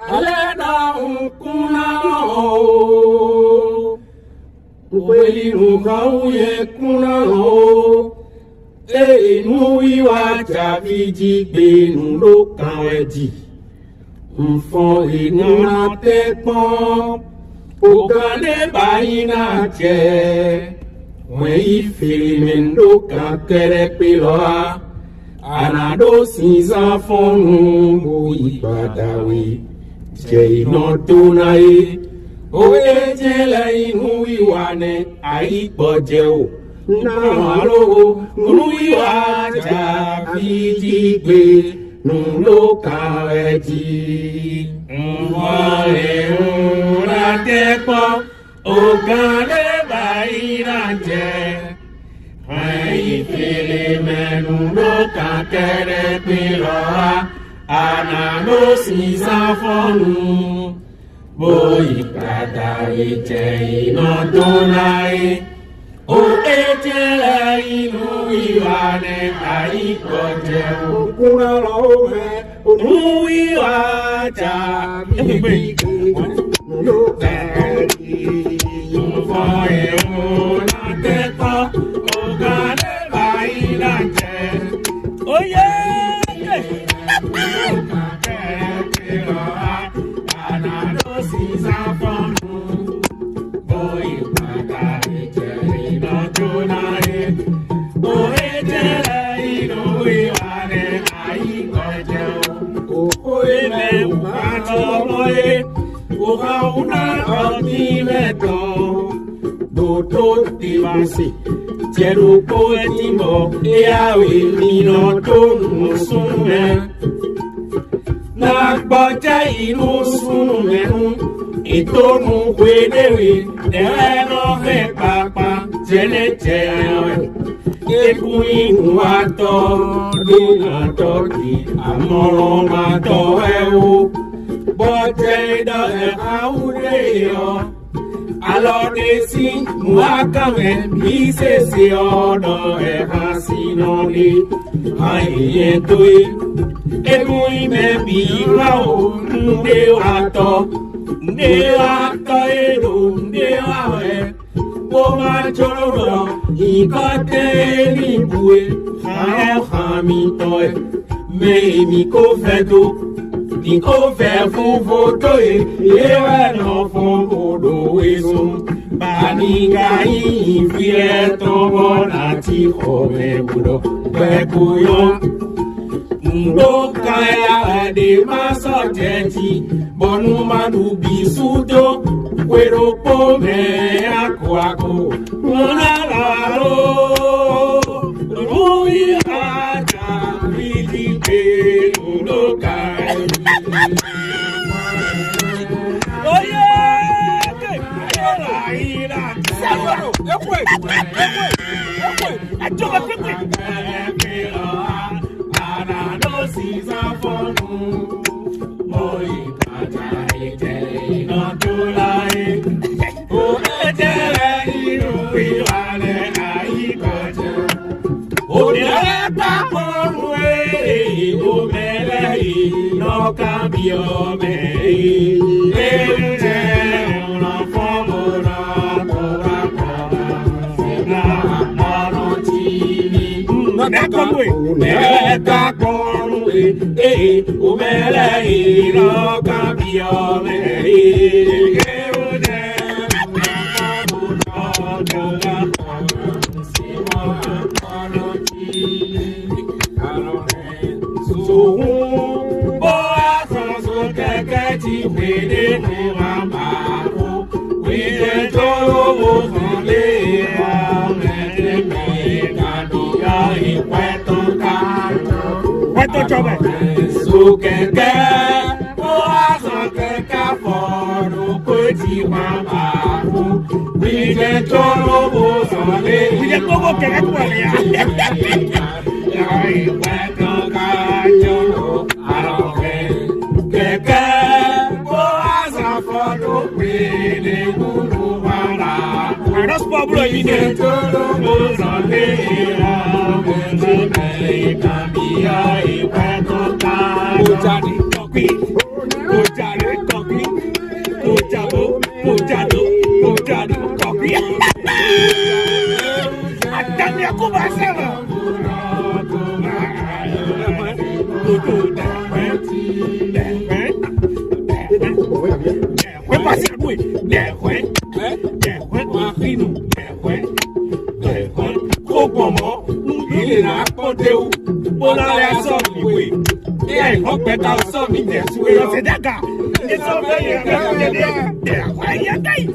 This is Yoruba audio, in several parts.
Alena unkuna o Uweli nukauye kuna o Inu iwa javiji gbenu lo kanwedi Mfon inuna tekpon Ogane bayina je Mwen ifiri mendo kankere peloa Anado sinzan fonu bo ibadawe Je ino tonaye Oye jele inu iwane aipoje o Namalo inu iwa javiji gbe Nulo kaweji Mwale una tepo Ogane bayina je Ifele menu lo kankere piloa Anano sinzan fonu Bo ipada ije ina donae O ejele inu iwane aikoje Okuna lo me Onu iwaja Ibiki Lo kankere Mfoye una tepo Ogane bayina je Oh yeah Anado sinzan fonu Boy pada ije ino tonae O ejele ino iwane aikoje O eme ukato moe Oha una oti meto Doto divasi Jero po etimo Eawe mino tonu sume Na gboja inu sume Itonu kwedewe Ero he papa Jele jewe Eku inu ato Dina toki Amoro mato ewu Boje do e haure yo Alode si muakame Misese odo e hasinoni Aye toi Emu ime biwao Nde wato edo Nde wawe Woma choro Ikote libue Hao hamitoe Me mi kofedo Ni kofe fufotoe Yewe no fongodo esun Baninga infire tobo Nati home budo Bekuyon Ndo kaya de maso jeti Bonu manu bisuto Kwero pome ako Unalaro Rui aja Vilipe Ndo kaya Oh yeah! Anano sinzan fonu Moi pada ije ina tonae O ejele inu iwane aikoje O neta konu O mele ino cambio me Eje una fomona Tora Sena mano chini Neta konwe Umele ino cambio me Eje una fomona Tora Sena mano chini So boa so keke ti wede ni mama ko we to le me ka di Puerto Chobe so keke boa so keke for ko ti mama ko we to le we to keke ko ya Puerto Cayo Aros Pablo y de todo cambia y puedo tocar. passer à nous. Des ouais, ma fille nous, des ouais. Trop bon, il est là, côté où, on a la somme, oui. Et on peut dans la somme, il est soué, c'est d'accord. Et ça va y aller, il y a des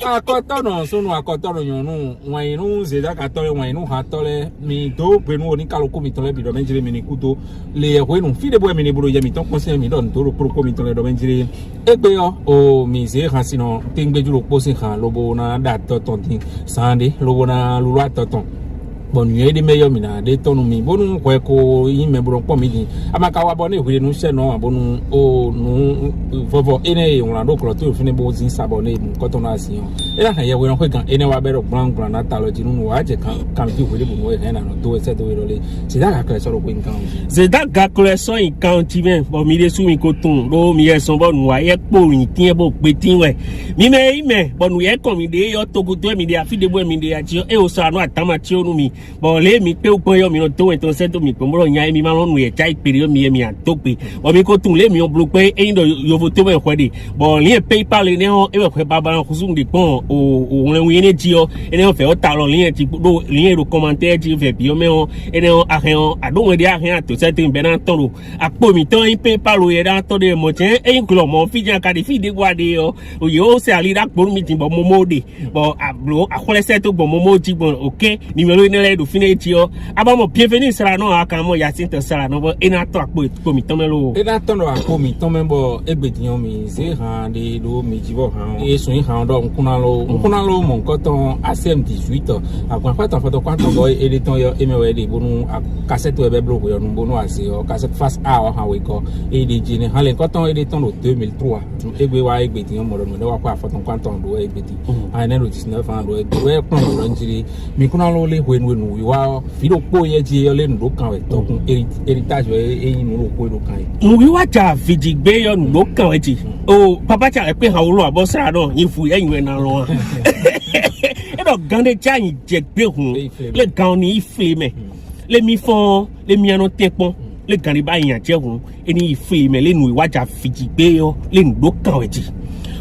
akɔtɔnɔ sɔnù akɔtɔnɔ nyɔnu wɔnyinu zedakatɔlɛ wɔnyinu hatɔlɛ mi do gbenu oni kalo komi tɔlɛ bi dɔmɛ dzire mi ni kuto le ɛwɛnu fi de bɔ mi ni bolo yɛ mi tɔn kɔsɛ mi dɔn toro kporo komi tɔlɛ dɔmɛ dzire egbe yɔ o mi ze hã sinɔ teŋgbedzuro kposi hã lobo na da tɔtɔn ti san de lobo na lulu atɔtɔn. Bon, il y a des meilleurs mina, des tonnes mi. Bon, nous quoi qu'on y met bon pour midi. Amaka wa bonne, oui, nous c'est non, bon nous, oh nous, faut ene on l'a donc l'autre fini bon zin s'abonner quand on a assis. Et là, il y a un peu quand ene wa bero blanc blanc natal tu nous wa je quand tu voulais bon ouais rien non tout c'est tout le. C'est là que ça le point quand. C'est là que ça il quand tu viens bon mi sous mi coton, do mi son bon wa ye po mi tien bon petit ouais. Mi mais bon nous y comme idée yo to go to mi dia fi de bo mi dia ti e o sa no atamati onu mi. Bon les mi pe point yo mi no to en set mi ko mo nya mi ma no ye chai period mi atope o mi ko tun le mi on bloqué e ndo yo voto me kwede bon li PayPal ni ho e we baba na kusun de pon o wi ni ti o ene o fe o ta lo li ti do li ro commentaire ti fe bi o me o ene o ahen o adon de ahen to set be na ton ro apo mi ton PayPal o ye da to de mo chen e nklo mo fi jan ka de fi de gwa de o yo se ali da por mi ti bo mo de bon ablo akole set bo mo ti bon okay ni me lo ni do fini ti o abamo bienvenue sera no aka mo yasin sera no bo ina to akpo ko mi ton melo ina ton do akpo mi ton membo egbediyan mi se han de do mi jibo han e sun han do nkuna lo mo nko ton ACM 18 akwa fata foto kwanta boy e de ton yo emewe de bonu cassette we be block yo no bonu ase o cassette face a o han we ko e de jini han le nko ton e de ton 2003 egbe wa egbediyan mo do wa kwa foto kwanta do egbedi an ne lo 19 an do egbe we kon do njiri mi kuna lo le hwenu wa fido po ye ji yo le ndo kan we tokun heritage eyin no ko do kan yi we wa ja vidigbe yo ndo kan we ji o papa cha le pe han wo abo sra do yin fu eyin we na lo e do gan de cha yin je gbe hun le gan ni ife me le mi fon le mi anu tepon le gan ri ba yin je hun eni ife me le nu wa ja vidigbe yo le ndo kan we ji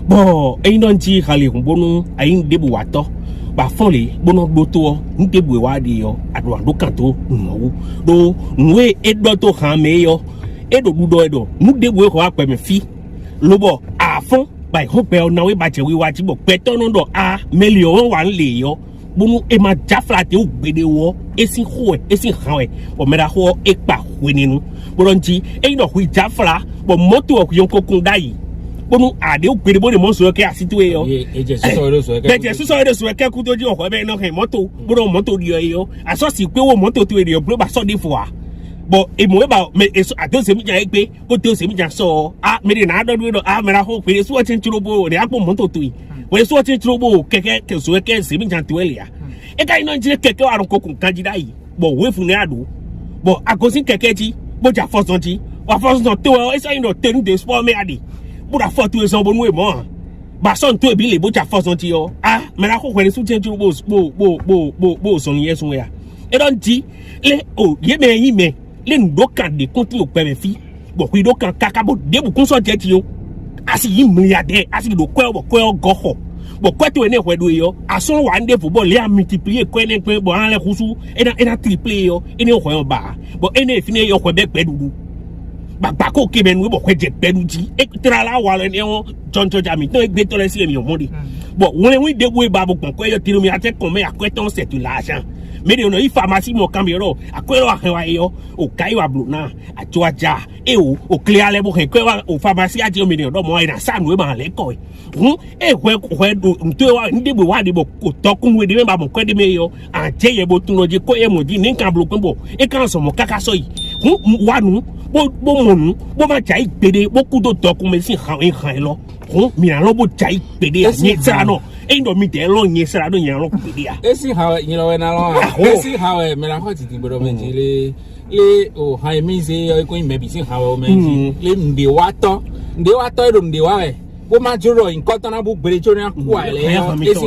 bo eyin don ji khale hun bonu ayin debu wa to ba fole bono gboto ndebwe wa de yo ado ando kan to nwo do nwe edo to han me yo edo dudo edo nu debwe ko ape me fi lobo afon ba ho pe ona we ba je wi wa ti bo pe to no do a million wa nle yo bonu e ma jafla te o gbede wo esin ho esin han e o mera ho e pa hwe ninu boronti e do hu jafla bo moto o yon kokun dai bonu ade o gbede bo de mo so ke asitwe yo eje so so ke ku to ji o ko be no he moto boro moto di yo aso si pe wo moto to e yo bro ba so di fo a bon et moi ba mais à deux c'est bien épée au deux c'est bien so ah mais les nada do ah mais la ho pe so tin turobo de apo monto tui we so tin turobo keke ke so ke c'est bien tuelia e ka ino dire keke wa ko kun candidat yi bon we funu ado bon a kosin keke ti bo ja force ti wa force no to e sa ino tenu de sport me adi bo da force to e so bonu e mo ba son to e bi le bo ja force ti yo ah mais la ho we so tin turobo bo so ni yeso ya e don ti le o ye me yi me les ndoka de compte au PMFI bon oui donc kaka bo de bu konso je ti yo asi yi milliardaire asi do ko goho bon ko to ene hwe do yo aso wa nde football le a multiplier ko ene pe bon le kusu ena triplé yo ene hwe ba bon ene fini yo hwe be pedudu ba ko ke benu bo hwe je peduji e tra la wa le ne won John Jami to gbe to le si emi o mo de bon won le wi de bo ba bo ko yo tiro mi ate ko me akweton c'est l'argent mais on a eu pharmacie mon caméra à quoi on au caillou à blona à Georgia et au clair les bouquets au pharmacie à dire mais non moi dans ça nous dans l'école et ouais tu vois une des bois des beaucoup tant qu'on veut dire bon quoi de meilleur en tiens bon tout nous dit quoi et mon dit n'est qu'un bloc bon et quand son mon caca soy wa nous bon ma chai pédé beaucoup d'autres comme si rien là mais alors bon chai pédé ni ça non e ndo mi de lo yin sra do yan lo pe dia e si ha yin lo na lo e si ha we me la ho ti bodo menji le o ha mi se yo ko me bi si ha we menji le ndi wa to do ndi wa we bo ma juro nkan tan na bu gbere jo ni ku ale e si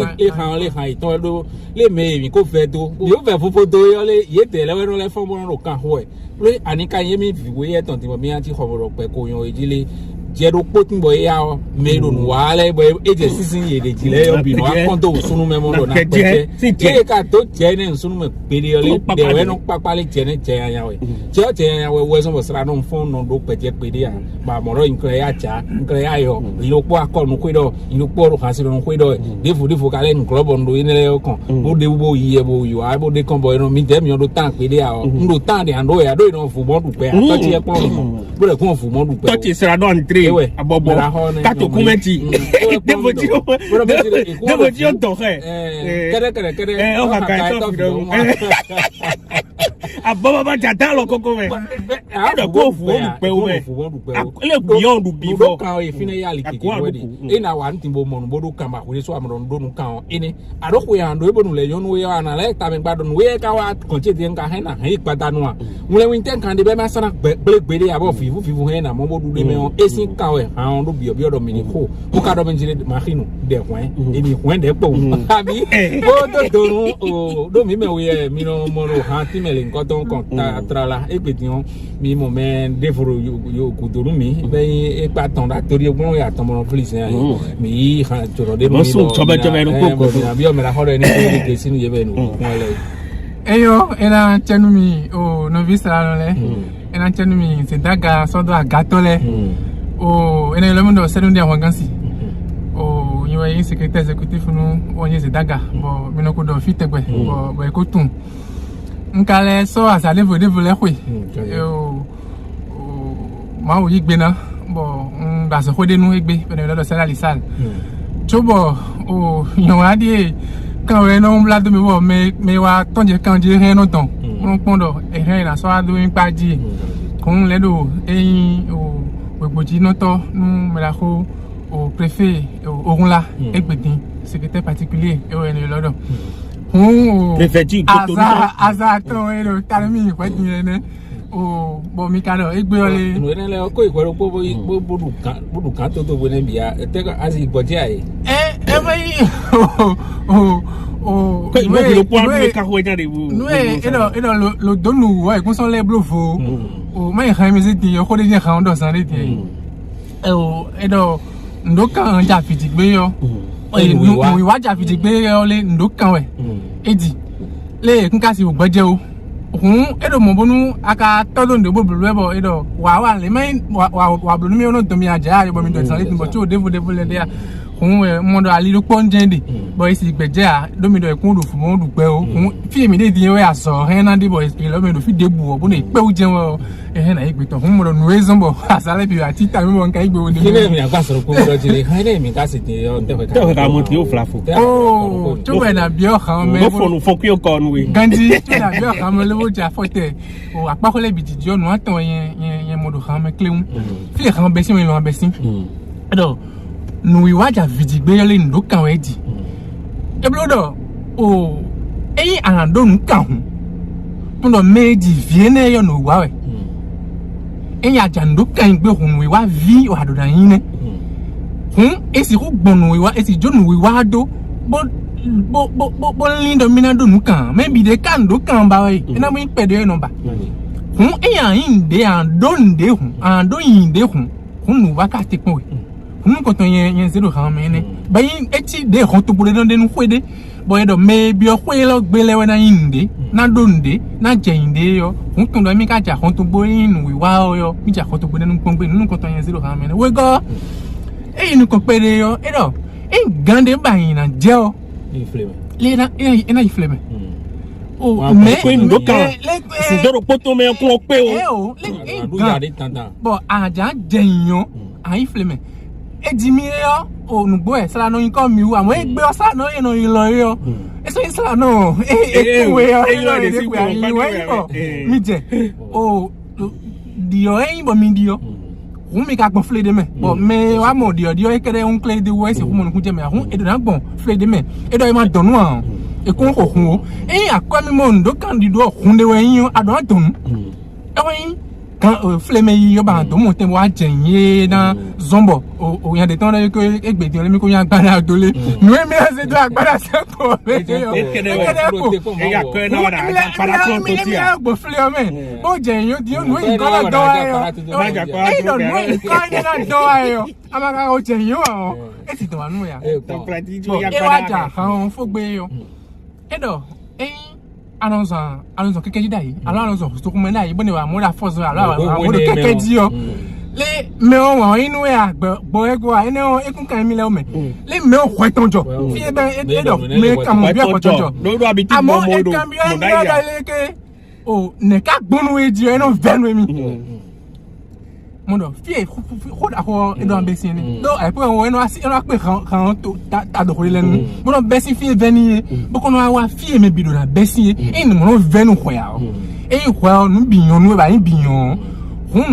le ha ito do le me mi ko fe do yo fe fofo do yo le ye te le we no le fo mo ro kan ho e le anika ye mi fi we ye ton ti mo mi ati ho ro pe ko yan ejile jero potin boy ya mero nuale boy eje sisin ye de jile yo bi no akonto sunu memo do na pe je ka to je ne sunu me pere le de we no papa le je ne je ya we we so sra no fon no do pe je pere ya ba moro nkre ya cha nkre ya yo ilo po akọ no kwido ilo po ro kasi no kwido defu ka le club ndo ine le kan bo de bo yi e bo yo a bo de kan boy no mi de mi do tan pere ya ndo tan de ando ya do no fu mo du pe to ti e pon bo le kun fu mo du pe to ti sra do entre abobo kato kumeti devo ti o to he kere o ka ka to do abobo ba jata lo koko me a go fu o pe o me le beyond du before ka e fine ya likiki wedi e na wa ntimbo mo no bodo kama ko so amro ndo nu kan ene adoko ya ndo ebonu le yonu ya na le ta me gbadun we ka wa konche ti nka he na he padanu a mule win ten kan de be ma sana gbere abo fifu he na mo bodu de me on esin ka we han do bio do mini ko o ka do menjire machine de hwen e mi hwen de po abi o do o do mi me we mi no mo ro han ti me le nkan ton kon ta trala e pe ti on mi mo me deforo yo kuduru mi be e pa ton da tori ogbon ya ton mo police mi han joro de mi so chobe no koko abi o me la hore ni ke sinu ye be no kon le eyo ena chenu mi o novice la le ena chenu mi se daga so do agato le o ene le mundo se ndia wangansi o yiwe secrétaire exécutif nu onye se daga bo mi no ko do fitegbe bo e ko tun nkale so asale vode vole kwe o ma o yigbe na bo ba so kode nu egbe pe do sala lisal chobo o yan wa di kan we no mla do mi wo me wa tonje kan je hen no ton won pondo e hen na so adu npa ji kun le do eyin o Ogboji noto nous me la ko au préfet Orunla Egbedin secrétaire particulier e o ene lodo préfecture Cotonou asa to e lo tarmi ko tin ne o bo mi ka do egbe ole no ene le ko ikwero po bodu kan to bo ne bia te ka asi gboje ai o ko ibo lo po ame ka ho jare bu no e lo donu wa e kun so le blofo o mai khamisi ti yo ko de je khan do san le ti o edo ndokan ja fitigbe yo o wa ja fitigbe yo le ndokan we edi le kun ka si ogboje o edo mo bonu aka todo ndo bobulu ebo edo wa le mai wa bulu mi ono to mi aja yo bo mi do san le ti bo ti o devo le dia mondo ali do ponjende boy si gbeja do mi do ekun do fu mo du pe o fi mi de di we aso he na di boy pe lo mi do fi debu o bo na pe o je wo he na igbe to mo do nu ezombo asale bi ati ta mi mo nka igbe o de kile mi akwa soro ko do jile ha ile mi ka se ti o nte ka mo ti o flafo oh to we na bi o kan me mo fonu fon ki o ko nu we gandi to na bi o kan me lo ja fote o apakole bi di o nu atan yen mo do kan me kleun fi kan be si mi lo be si do nu iwaja vidigbe yole ndo kan we di eblodo o eyi anado nkan hu ndo meji viene yo no wa we eyi aja ndo kan gbe hu nu iwa vi o adoda yin ne esi ko gbonu iwa esi jonu iwa do bo lindo minado nkan maybe de kan ndo kan ba we ina mo pede no ba eyi ayin de ando nde hu ando yin de hu nu wa ka te kon we ko ton yen zero kan me ne bayin eti de ho to bule don de nu kwede boy do me bi o kwe lo gbe lewe na yinde na donde na jende yo kun do mi ka ja ho to bo yin wi wa yo mi ja ho to bule nu pon nu ko ton yen zero kan me ne we go e nu ko pede yo e do e gande bayin na je o inflame le na na inflame o me ko ndo kan si doro poto me ko pe o le bo aja jeyan a inflame ejimi yo onugbo e sala no yin ko mi wu àwọn egbe o sala no yin no yin lo yo eso yin sala no we yo de si we yo mi je o dio yin bo mi dio mi ka gbon fle de me bo me wa mo dio e kere un clé de we se ko mo nu je me ahun e do na gbon fle de me e do e ma donu an e ko ko hun o akwa mi mo ndo candido hun de we yin adon adon e we kan fleme yi yo ba to mo te wa jenye na zombo o yan de ton le ko egbede le mi ko yan agbara dole nu mi ase do agbara se ko be yo e ya ko na wada para ton to ti a bo fle o me bo jenyo di nu yin ko na do ayo e do nu yin ko na do ayo amaka o jenyo o e ti to anu ya to pratijo ya agbara e wa ja kan fo gbe yo e do alonso keke di dai alonso to ko me dai bo ni wa mo da force ala mo do keke di yo le me o wa inu ya gbo ego a ene o ekun kan mi le o me le me o kwa tonjo fi e be do me ka mo bi kwa tonjo do do abi ti mo mo do mo dai ya ke o ne ka gbonu e di eno venu mi mo do fi e ho da ho e do ambesi ni do e pe o eno asi eno pe kan to ta do le nu mo do besi fi veni bo ko no wa fi e me bi do na besi e ni mo venu ho ya o e ho nu biyon nu ba yin biyon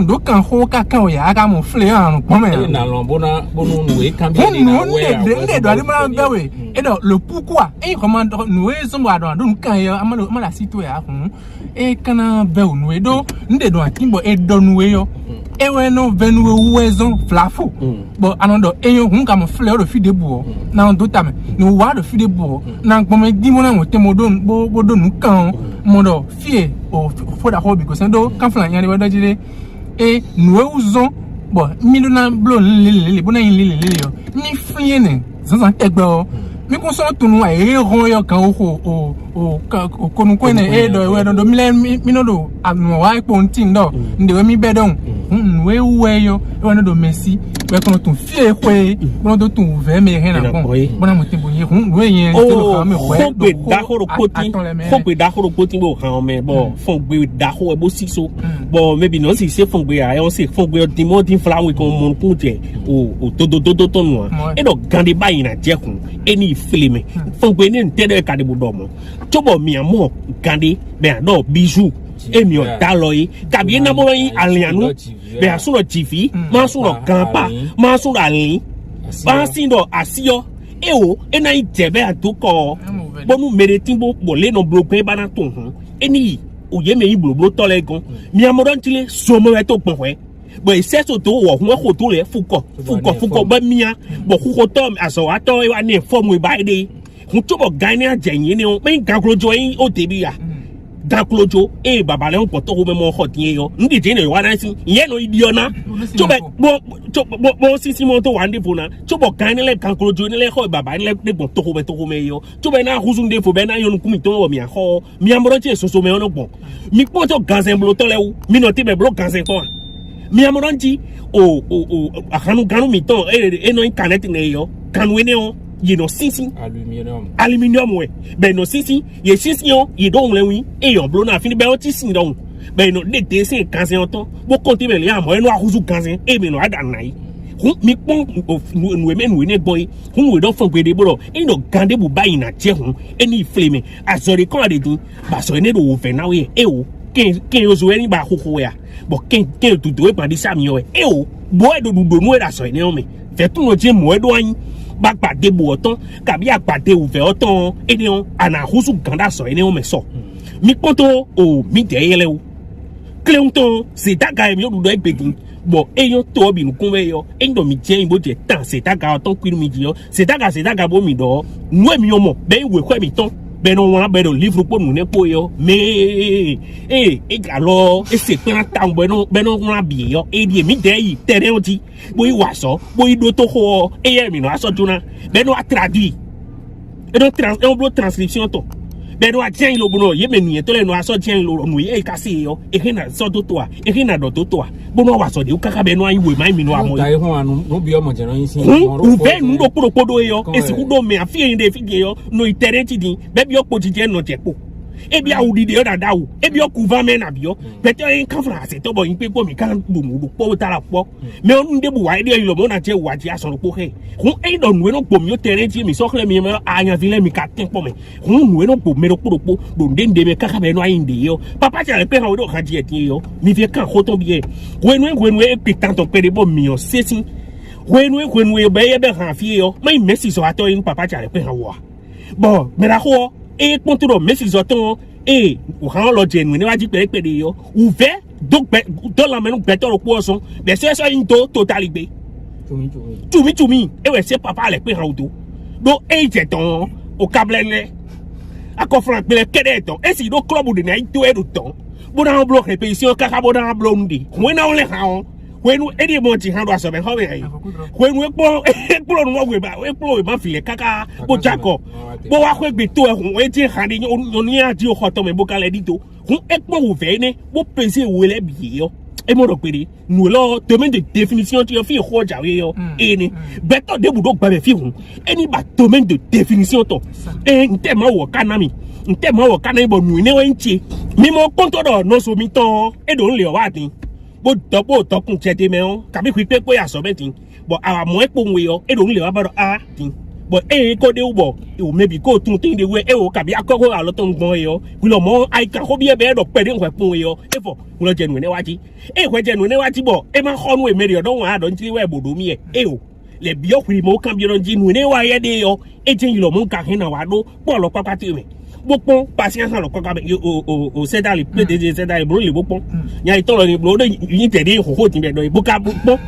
do kan ho ka kan o ya ka mo fle an pon me na lo bona bonu nu e kan bi ni na we de do ali ma be we e do le pourquoi e commande nu e so wa do kan ya amalo ma la sito ya e kana be nu e do nde do akimbo e do nu e yo e we no venu we zon flafo bo anodo e yo hun ka mo fle o do fi de bu na do ta me no wa do fi de bu na gbon me di mo na mo te mo do bo do nu kan mo do fie o fo da ho because do kan flan yan we do jire e nu e uzon bo mi do na blo lele bo na yin lele yo mi fie ne zan tegbe o mi ko so tunu a e ron yo kan o konu ko ne e do we do mi no do anu wa ipo ntin do nde we mi be don we yo we do messi we kono tun fie kwe kono do tun ve me hen na kon bona mo tembo ye we yen te lo fa me kwe do ko gbe da horo poti bo kan me bo fon gbe da ho e bo si so bo maybe no si se fon gbe a e o se fon gbe di mo din flawe kon mon ko je o to no e do gande bayi na je kun eni filme fon gbe ni nte de ka de bo do mo tobo mi amo gande be do bijou emi o da lo yi kabi na mo yin alianu be asuno jifi ma suno kanpa ma suno alin ba sin do asiyo e o ena ijebe atoko bonu mere timbo bo le no bloque bana to hun eni oye me yin bloblo to le gan mi amoran tile so mo we to pon we bo ise so to wo hun ko to le fuko ba mia bo ko to aso ato wa ni form we ba de hun to bo gan ni ajeyin ni o me gan klojo yin o debi ya daklojo baba le npo to me mo hot yen yo ndi je ne wa na si yen no idiona to be bo sisi mo to wa ndefo na to bo kan le kan klojo ni le ho baba le de bon to me yo to be na huzu ndefo be na yon kumi to wo mi ho mi amoro ti soso me ono gbon mi po to ganzen blo to le wu mi no ti be blo ganzen ko mi amoro ti o akanu ganu mi to no connect ne yo canouénéon, il no sisi. Aluminium, ouais. Ben, no sisi, il sisi, il donne le oui, et on blona fini, ben, on tissi donc. Ben, no, des dessins, 15 ans, bon, comptez, ben, il y a un moyen noir, rousou, 15 ans, et ben, no, adanaï. Mi pon nous men nous ne boy nous don fon gbede bolo e no gande bu bayi na je hun eni flame azori kon ade dun ba so ne do fe na we e o ken yo zo eni ba koko ya bo ken tu do e pandi sami yo e o boy do no e da so ne o me fe tu no je mo e do yin ba pade bu oton kabi apade u fe oton e ni on ana husu ganda so ne o me so mi poto o mi de yele o Cléonton, c'est ta gamme, yo do begin. Bon, ayant to bi nous conveyo, et do mi tien bo je temps, c'est ta gamme ton qui mi dit, c'est ta gamme bo mi do. Nous mi yomo, ben we quoi mi ton. Ben on a ben livre pour nous ne po yo. Mais alors, et c'est pas tant ben on a bien yo, et di mi dey, terrain dit. Boy waso, boy do to ho, et mi no aso tuna. Ben on a traduit. Et donc transcription to. Ben wa tien lo bono ye menu to le no aso tien lo no ye kasi yo e hina so to to e hina do to to bono wa so de ukaka be no ayi we mai mi no amo dai ho anu no bi o mo jeno yin sin u be nu do podo yo e si ku do me afie inde fige yo no itereti din be bi o pojije no tepo e bi awudi de oda dawo e bi o kuva me na bi yo beto en kan France to bo yin pe po mi kan bu mu po tara po me on de bu wa ide yo mo na je wa ji aso po he hun e do nu no po mi o tereti mi so kle mi me anya vile mi ka tin po me hun nu no po me do po do ndende me kaka be no inde yo papa ja le pe ha o do kan ji e tin yo mi vie kan ho ton bi e wenwe e pe tan ton pe de bo mi o sesin wenwe be ye be han fie yo mai messi so ato yin papa ja le pe ha wa bo me la ho e ponto do messi so ton e o han lo jenu ni wa ji pe de yo ou ve do la menu beto ro po so be se so yin to totally be tumi e we se papa le pe ha o do e je ton o kablele akofran pe le kede ton e si do club de na ito e do ton bo na block répétition kaka bo na block ndi we na o le ha on we nu e di mo ti han do aso be ho be yi we nu e no we ba file kaka bo jako bo wa ko gbe to e hun we ti han ni oni ati o hoto me bo kale di to hun e po wo ve ne bo pese we le bi yo e mo ro pe nu lo domaine de définition ti o fi ho ja we yo e ni beto de bu do gba be fi hun eni ba domaine de définition to e nte ma wo kanami nte ma wo kanai bo nu ne we nchi mi mo konto do no so mi ton e do nle o wa tin bo dopo tokun chete me on kabi ku pe aso metin bo awa mo epo nwe yo e do nle wa ba do a tin bo e ko de ubo e o maybe ko tun tin de we e o kabi akoko alo ton gbon yo ku lo mo ai ka ko bi e be do pe de nwe pon yo e fo ku lo jenu ne waji e ko jenu ne waji bo e ma khonu e meri do wa do nti we bodo mi e o le bi o kuri mo kan bi ro ji nu ne wa ye de yo e tin lo mo kan hin na wa do po lo papa ti me bopon patience lo koka o seda le pe de seda le bro le bopon nya ito lo ni bro de yin tede ho tin be do ibuka bopon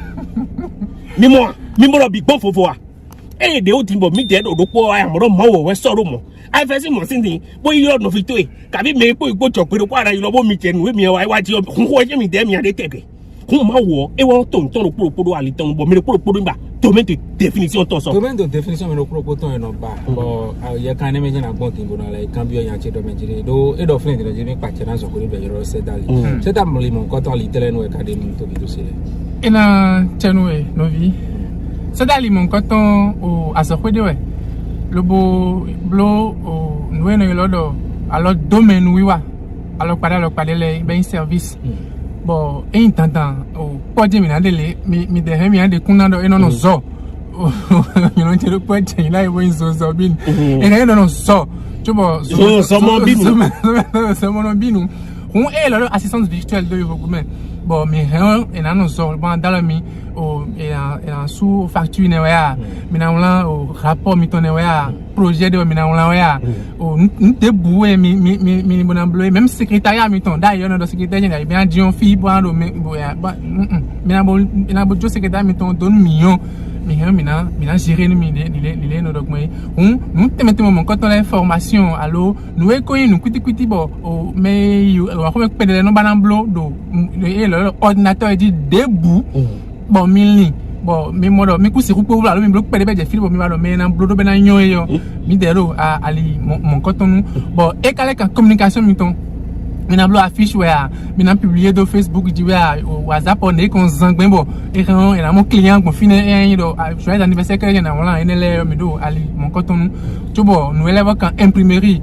mi mo lo bi gbon fofo a e de o tin bo mi de do po aya mo wo we so ro mo ai fe si mo sin din bo yi lo no fi to e kabi me po igbo cho pe ro para yi lo bo mi tenu mi wa wa ji ho je mi de mi ade tebe kun ma wo e won ton lo pro ali ton bo mi pro ba domaine de définition to so domaine de définition me no pro ton e no ba bo ye kan me na gbon tin bo na like cambio yan che domaine jire do e do flint de je mi pa che na so ko ni be yo se dali se ta mo li mon ko ton li tele no e ka de mi to bi do se ina chenwe no vi se dali mon ko ton o aso ko de we lo bo blo o no no lo do alors domaine wiwa alors pade le ben service bon e intendant o pode mi na dele mi de he mi ande kunando e no zo you know tiro pode ila e won zo bin e na no zo tubo so mo binu on e lo assistance virtuelle de yo gomen bon mi he e na no zo bon dans mi o e en sous facture ne wa mi na wala o rapport mi to ne wa projet de mi na wala wa o nte boué mi bon bleu même secrétariat mi ton d'ailleurs no secrétaire général bien dion fi bo ando mi na bo jo secrétaire mi ton don million mi na gérer ni les no donc moi nous te mettons mon quand on a information allo nous e ko nous kuti bo o mais yo wa ko pe de no banan blo do e le ordinateur dit debout bon milni bon mi modo mi ku si ku po la mi block pede beje fil bo mi ba lo me na blodo be na nyo yo mi dero a ali mon coton bon e kale kan communication mi ton Mina blo affiche ouais, mina publié dans Facebook dit ouais WhatsApp on est qu'on zangben bon et quand et mon client qu'on finit un do joyeux anniversaire que na wala enele me do ali mon coton tu bon nous élève quand imprimerie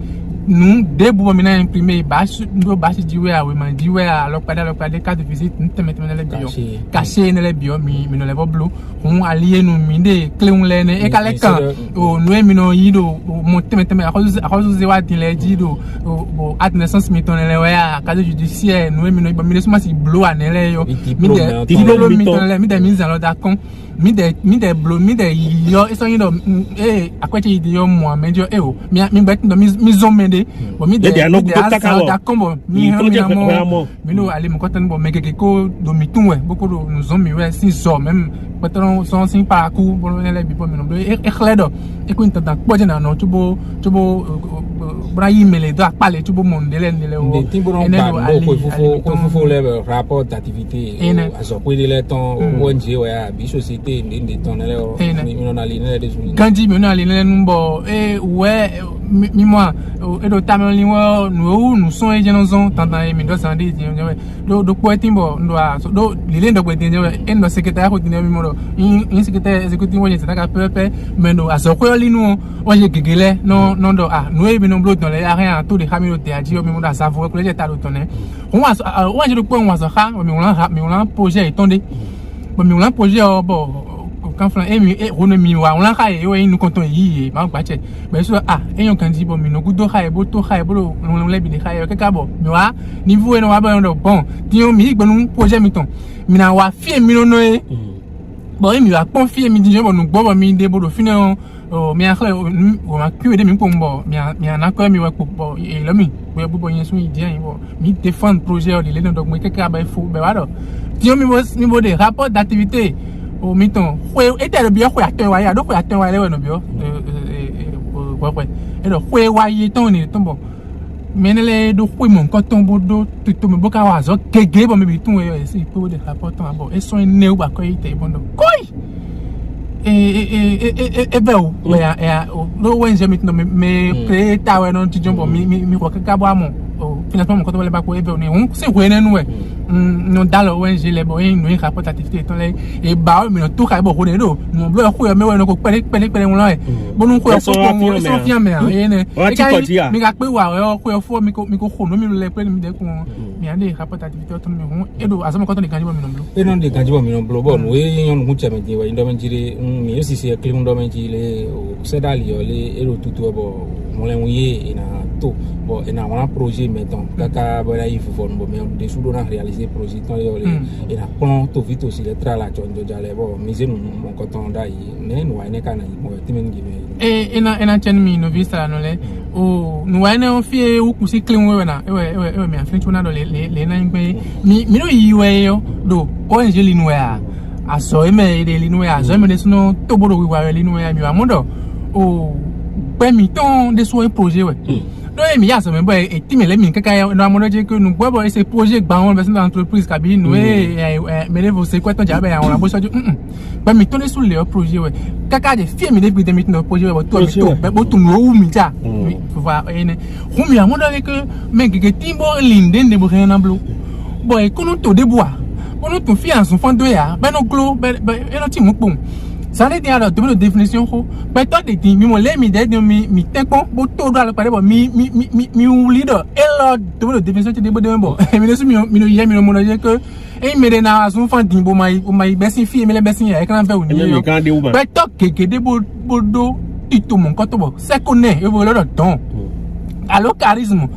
nous debout mina imprimer bâche do bâche dit ouais oui man dit ouais alors pas carte de visite nous te mettre les bio caché les bio mi no le blo on allié nous minde clé on lene e kale kan o nous mi no yido monter mettre à cause de wa dit dit do bo at naissance mi ton le ouais cadre judiciaire nous mi no ba mi si blo anele yo mi de diplôme mi ton le mi de mise en ordre d'accord mi de blo mi de yo e so yido e akwete yo mo mais yo e o mi bet no mi zomende bon mi de d'accord bon mi no aller mon content bon mais quelque ko do mi tun ouais beaucoup nous sommes mi ouais si so même patron son sin pa ku bon le bi po mi no e khledo e ko intenta poje na no tubo Brahim le do apale tubo mondele le o faut le rapport d'activité à so pour les temps ONG ouais bi société de ton le mi no na ligne des kandi mi no na ligne numbo e ouais mi moi e do tameli wo nous sont et genozon tanda mi do sandi do poetimbo ndo do lile ndo poetimbo e ndo secrétaire ko tinemi mo do in secrétaire exécutif wo yeta ka pepe meno aso ko linu o je gegele no ndo nous e bi no blo dans les rien tout de communauté a dit mi mo da savoir ko le ta do tonne on je do point on so ha mi on projet étendé bon mi on projet bon quand flan et on mi wa on la ka e nous comptons yi ma gba che ben so eyon kan di bon mi no gudo ha e bo to ha e bo on le bi de ha e ke ka bo mi wa niveau e no wa ba bon ti o mi gbonu projet mi ton mi na wa fie mi no e bon mi wa confier mi di bon no gbo mi de bo do fini mi a khle o ma ku de mi po mbo mi na ko mi wa po e lo mi bo yen so idi an bo mi défendre projet o le no mo ke ka ba fo be wa do ti o mi bo de rapport d'activité o miton kwe ete le bio kwe aten wa ya do kwe aten wa le no bio kwe e do kwe wa yi ton ni ton bo menele do kwe mon ko ton bo do to me boka wa zo gege bo me bi tun e si kwe de rapport ton abo e so ne u ba ko ite bo do koi be o ya do wen je miton me pre ta we no ti jombo mi ko ka bo amo finalement mon ko to le ba ko e be o ni on se kwe ne nu e non dans le ONG les boys nous rapport d'activité ton les et ba mais tout ka bo ko de do non blo ko yo me we no ko pele won la e bo nu ko so ko mo so fian me e ne mi ga pe wa o ko yo fo mi ko ko no mi le pe mi de ko mi ande rapport d'activité ton mi hon e do asama ko to de kanji bo mi no blo e non de kanji bo mi no blo bo no e yon ku chame je wa ndo men jire mi yo si se kle ndo men jile o se dali yo le e do tutu bo mo le wiye ina to bon ina wana projet mettons kaka ba il faut bon mais on dessous do na réaliser projet ton yo le ina plan to vite aussi le tra la jonjo jale bo mise mon coton dai ne no ine kana mo timen give ina chen mi no vista no le o no ine on fie u kusi clean we na e mi afin chuna do le na ngbe mi no yiwe yo do o nje li no ya aso e me de li no ya zo me de no to bodo wi wa li no ya mi wa modo o pe mi ton de so projet we do e mi ya so me boy e ti me le mi kaka no amodo je que nous boy ese projet gba won person entreprise kabi no me le vo se quoi ton jabe ya won bo so ba mi ton de sous le projet we kaka de fie mi de bi de mi ton projet we to mi to be bo tu no mi ja va ene hu mi amodo que me ke timbo linde de bo rien blo boy ko no to de bois ko no to fie an so fon do ya be no glo be e no ti mu pon ça n'est pas de définition ko mais toi de mi mo le mi de mi tempo bo to do ala pare bo mi leader et là de définition de bo de bo mi no mi no ye mi no mo je que e mi de na asun fan din bo mai besin fi mi le besin ya e kan fe o ni mais toi que de bo do tito mon ko to bo se connaît e bo lo don alors charisme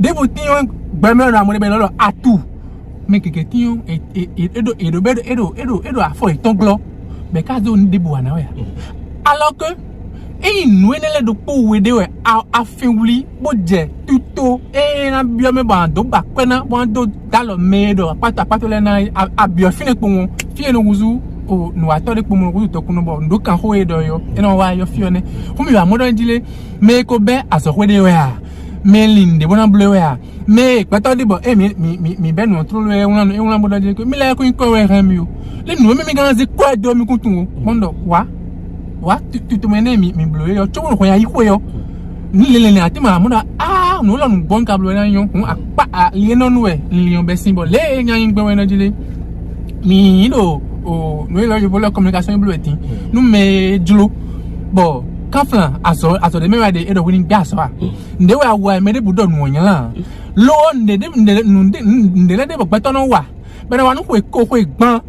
de bo ti on gbe me na mo de be lo a tout mais que ti on e do a fo ton glo mais quand on déboule na ouais alors que et nous ne le pour we de ouais a fait ouli bodje tuto et na bio me bando ba kwena bando dans le medo pata le na a bio fine ko fie no wuzu o no atore ko mo wuzu to kuno bo ndo kan ho e do yo e no wa yo fione ko mi wa mo don dile me ko be aso we de ouais me linde bona bleu ouais me pata de bo e mi be no tro le won bo do ko mi la ko we ram yo le nous même quand c'est quoi de mi kuntu mondo wa tu mene mi bleu yo chomo ko ya iko yo ni le ati ma moda nous là nous bon câble là yon on a pas lié non ouais lion be symbole les nyan gbe wena dile mi do o nous là je veux la communication bleu etin nous mais djlo bon kaflan aso de me wa de e do winning gas wa nde wa me de budo nu yan la lo nde le de bo to no wa be na wa nu ko gbon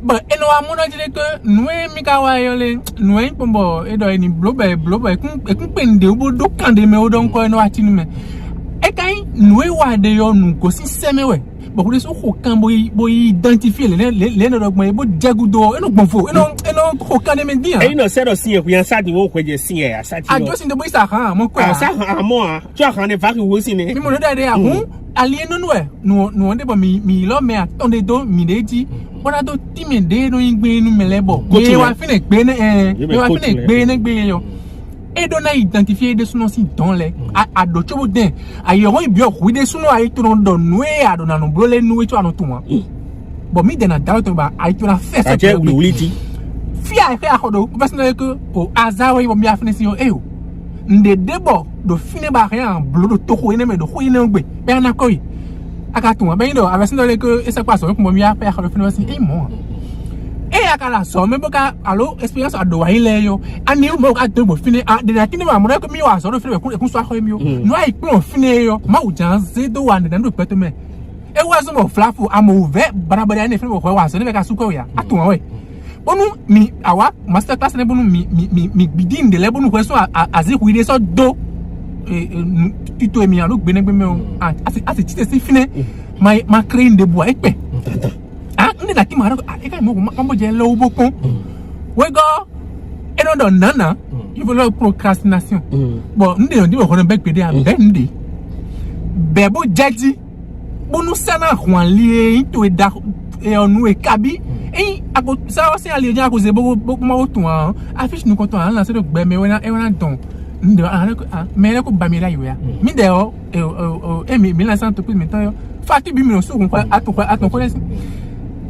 but eno amuna jile ke nwe mikawa yole nwe pombo edo eni blobe kun pende obodo kande me odon ko eno atinu me e kai nwe wa de yo nu ko si semewe bo kule so ko kan bo identifier le no dogbon e bo jagudo eno gbonfo eno ko kan de me dia e no se do sin e ku yan sa di wo kweje sin e ya sa ti ajo sin de bo isa kan mo ko sa kan mo a jo kan de va ki wo sin ni mi mo do de a hun alieno nwe no de bo mi lo me atonde do mi deji bona do timide no ingbe nu melebo ye wa fine gbe ne ye wa fine gbe yo e do na identifier de suno si don le a do chobo den ayo ro ibi oku de suno ayi to do nu e ado na no blole nu e to anu to wa bo mi de na dawo to ba ayi to na first a je uliti fi a fe akodo o personal ke o azawe bo mi afine si yo e o nde debo do fine ba rien blodo to ko ine me do ko ine ngbe be na ko yi akatunwa ben do avesindo le que essa passo como minha pé a fino assim e mo e akala so me boka alo experience ado wa ile yo ani mo ka to bo fine a de na kini ma mo ko mi wa so do fine ku so aho mi yo no ai plan fine yo ma u jan ze do wa de do peto me e wa so mo flafu amo ve barabara ne fine mo ko wa so ne ka su ko ya atunwa we bonu mi awa master class ne bonu mi bidin de le bonu ko so azi ku ide so do tuto emi alo gbe negbe me o ati tite si fine ma créer de bois epe nde da ki ma e ka mo mo je lo bo kon we go e no do nana you will procrastination bon nde on di ko no be pe de a be nde be bo jaji bonu sana hwan li to e da e onu e kabi ako sa o se ali jan ko ze bo mo tun an affiche nu ko to an la se do gbe me wena don nde me ko ba mi la yo ya mi de o mi la san to put mi tan yo fati bi mi no so kun atun ko lesi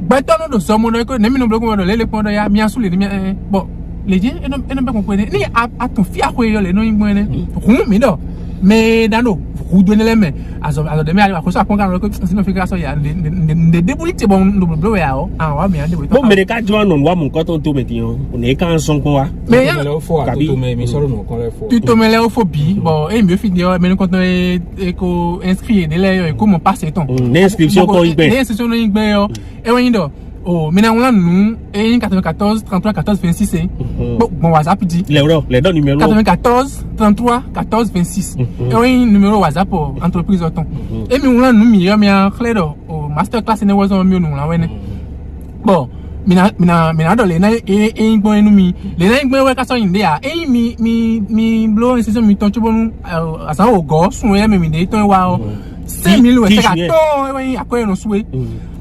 gbeto no do so mo no ko ne mi no blogo mo do lele pon do ya mi asule ni mi bo leje eno be kon ko ni atun fi ako yo le no yin gbon ne kun mi do me dano hudo ne le me azo de me ali ko so akon kan ko sino fi ka so ya nde de bu ti bon do blogo ya o an wa mi ande bo me de ka jo no wa mu nkan to to me ti o ne kan son ko wa me ya le fo a to me mi so no kon le fo tu to me le fo bi bon e mi fi di o me no kon ko inscrire de le yo ko mo passer ton inscription ko igbe inscription no igbe yo e won yin do oh mina won nu 94 33 14 26 bon WhatsApp dit le don numéro 94 33 14 26 et oui numéro WhatsApp entreprise auton et mi won nu mi yo mi a clair o master class ne wazo mi nu la wene bon mina do le na e gbon enu mi le na gbon we ka so yin de a e mi blow institution mi ton chobonu asan ogo sun e mi de ton wa o 5000 we se ka ton e wi akoye no suwe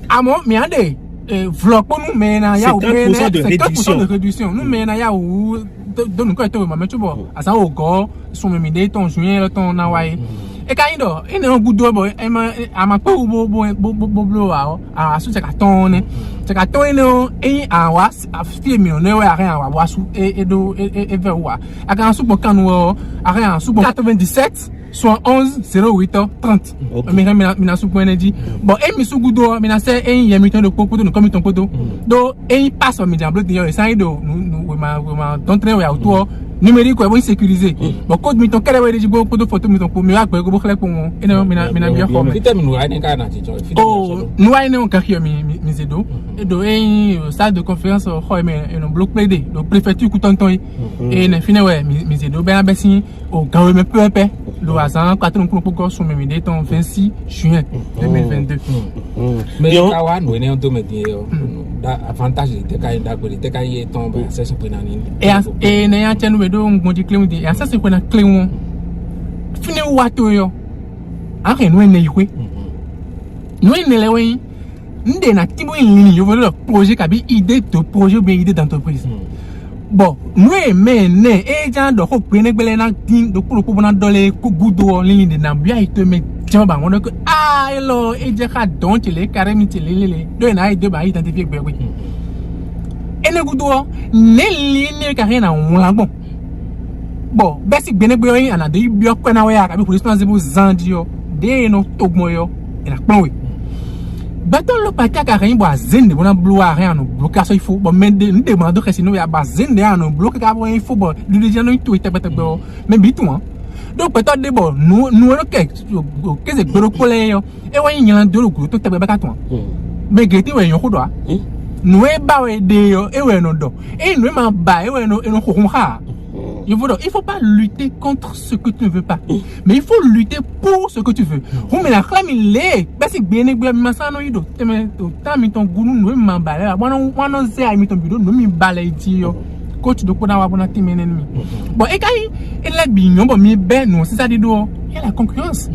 amo mi ande vlog pour nous mais na ya 50% de réduction nous mais na ya ou de nous ko to ma metu bo asa ogo sun mi de ton juin ton na wa e ka indo ene on gudo bo e ma po bo blo wa a su ka ton ne ka ton ene e a wa fi mi no we a wa su e do e ve wa a kan su bo kan wo a kan su bo 97 soit 11 08 30 mina su point dit bon et mi su gudo mina se e yemi ton de popoto no comme ton poto do e passe au media bloc de yo sai do we ma don tre we auto numérique ko bon sécuriser bon code mi ton kere we de go poto photo mi ton ko mi wa gbe go kle ko mo ene mina bien ko me vite mi no ai ka na ti jo oh no ai ne on ka mi zedo e do e salle de conférence ho me no bloc play do préfecture ku tonton e na fine we mi zedo be na besin o gawe me pepe le hasard quand on peut sur mes médias ton 26 juin 2022 mais kawa no ne on to me die da avantage de ka inda ko de ka ye ton ba se so pena ni e na ya tenu do ngondi claim de ya se ko na claim fini wato yo a ke no ne yikwe no ne le wen nde na tibo in yo le projet kabi idée de projet bien idée d'entreprise bon nous mais e jan do ko pe ne gbele na tin do ko na dole ko gudo lili de na bia ito me jama ba won ko elo e je ka don tele kare mi tele lele do na ide ba identifier gbe we ene gudo ne li ne ka na won la gbon bon basic benegbe yin ana de bio kwena we aka bi police na zebo zandio de no togmo yo ina kpon we baton lo pata ka rin bo azende bona bloa rien no bloquer so il faut bon mais de demande que sinon ya bazende no bloquer ka bo il faut bon de gens no tout était peut-être mais bitu hein donc peut-être de bon nous le que c'est gros colé yo e wa yin lan de lo ko to tebe ba ka to mais gete we yon ko do nous e ba we de yo e we no do e nous ma ba e we no ko ha. Il faut pas lutter contre ce que tu ne veux pas, mais il faut lutter pour ce que tu veux. Mais la clame il est, parce que bien que ma ça non ido, t'as mis ton goulou nous m'emballer, moi non c'est à mis ton bureau nous m'emballer dire coach de quoi d'avoir bon team ennemi. Bon et quand il est bien bon mais ben non c'est ça dit do, il y a la concurrence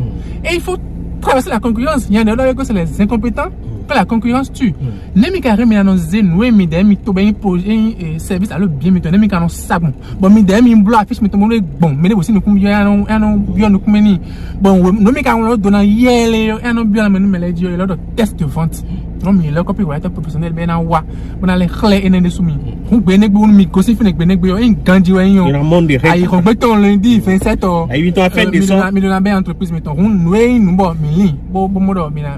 et il faut traverser la concurrence. Il y a des que c'est les incompétents que la concurrence tue. Nemi carré mais annonce nous mi dem mi to ben projet service alors bien mi to nemi canon sabon. Bon mi dem mi blo affiche mi to mo bon mais aussi nous comme ya non bien nous comme ni. Bon nous mi canon donnant yele ya non bien mais nous me les dire le test de vente. Non mi le copywriter professionnel ben na wa. Bon aller clé enen soumi. On benek bu mi ko si fine benek bu yo en gandi wa yo. Ayi ko beton lundi 27 o. Ayi to a fait des sons. Mi donna ben entreprise mi to nous nous bon mi li. Bo modo mi na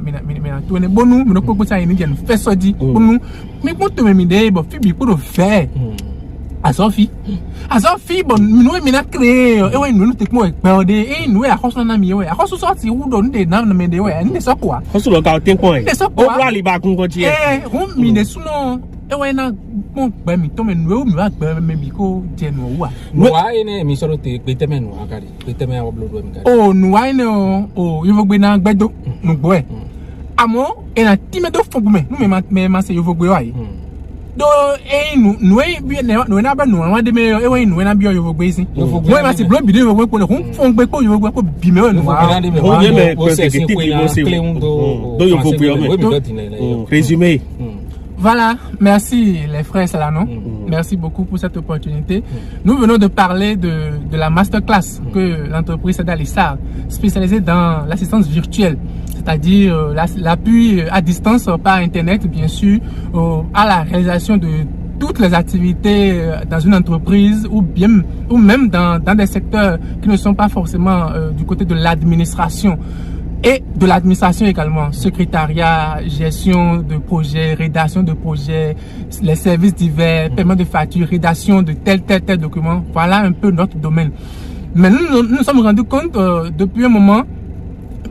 to ne bonu mi no ko ça ni gen fait ça dit pour nous mais pour te me dire bon fi bi pour faire à Sophie bon nous mi na créer et ouais nous te ko perde et nous a khoso na mi ouais a khoso sorti ou don de na me de ouais ni so quoi khoso lo ka ten point o bra li ba kun ko ti eh on mi ne suno e ouais na bon ba mi to me nous mi va ba me bi ko je no wa no wa ene mi so te pe teme no akari pe teme a upload we mi kari oh no wa ene o yo gbe na gbedo no gbo e amo e na time do fo bume no me ma se yo gbe wa yi do e nu bi no na ba no wa de me e wa nu na bi yo gbe sin mo ma se blo bi de yo gbe ko le fo gbe ko yo gbe ko bi me no wa o ye me ko se ti mo se do yo gbe résumé. Voilà, merci les frères Salano. Merci beaucoup pour cette opportunité. Nous venons de parler de la masterclass que l'entreprise Sadalissar, spécialisée dans l'assistance virtuelle, c'est-à-dire l'appui à distance par Internet, bien sûr, à la réalisation de toutes les activités dans une entreprise ou même dans des secteurs qui ne sont pas forcément du côté de l'administration. Et de l'administration également, secrétariat, gestion de projets, rédaction de projets, les services divers, paiement de factures, rédaction de tel document. Voilà un peu notre domaine. Mais nous sommes rendus compte depuis un moment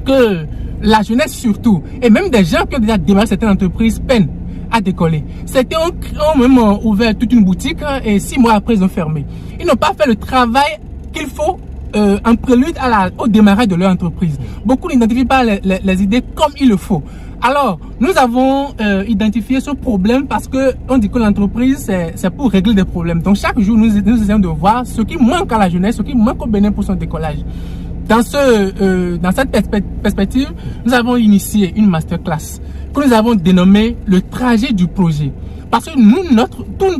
que la jeunesse surtout, et même des gens qui ont déjà démarré certaines entreprises, peinent à décoller. Certains ont même ouvert toute une boutique et 6 mois après ils ont fermé. Ils n'ont pas fait le travail qu'il faut en prélude au démarrage de leur entreprise. Beaucoup n'identifient pas les idées comme il le faut. Alors, nous avons identifié ce problème parce que on dit que l'entreprise, c'est pour régler des problèmes. Donc, chaque jour, nous essayons de voir ce qui manque à la jeunesse, ce qui manque au Bénin pour son décollage. Dans cette perspective, nous avons initié une masterclass que nous avons dénommée le trajet du projet. Parce que nous,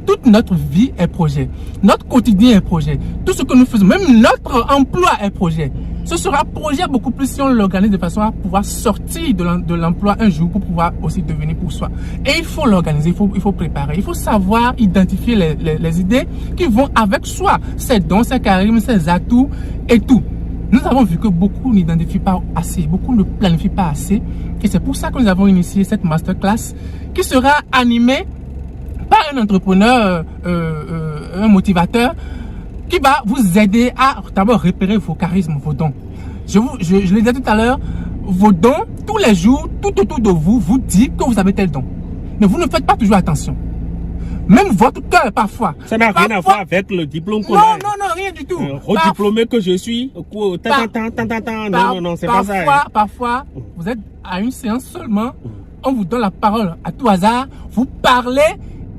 toute notre vie est projet. Notre quotidien est projet. Tout ce que nous faisons, même notre emploi est projet. Ce sera projet beaucoup plus si on l'organise de façon à pouvoir sortir de l'emploi un jour pour pouvoir aussi devenir pour soi. Et il faut l'organiser, il faut préparer. Il faut savoir identifier les idées qui vont avec soi. Ses dons, ses charismes, ses atouts et tout. Nous avons vu que beaucoup n'identifient pas assez, beaucoup ne planifient pas assez. Et c'est pour ça que nous avons initié cette masterclass qui sera animée par un entrepreneur, un motivateur qui va vous aider à d'abord repérer vos charismes, vos dons. Je l'ai dit tout à l'heure, vos dons, tous les jours, tout autour de vous, vous dit que vous avez tel don. Mais vous ne faites pas toujours attention. Même votre cœur, parfois. Ça n'a rien à voir avec le diplôme qu'on a. Non, rien du tout. Diplômé que je suis. Non, c'est pas ça. Parfois, vous êtes à une séance seulement, on vous donne la parole à tout hasard, vous parlez,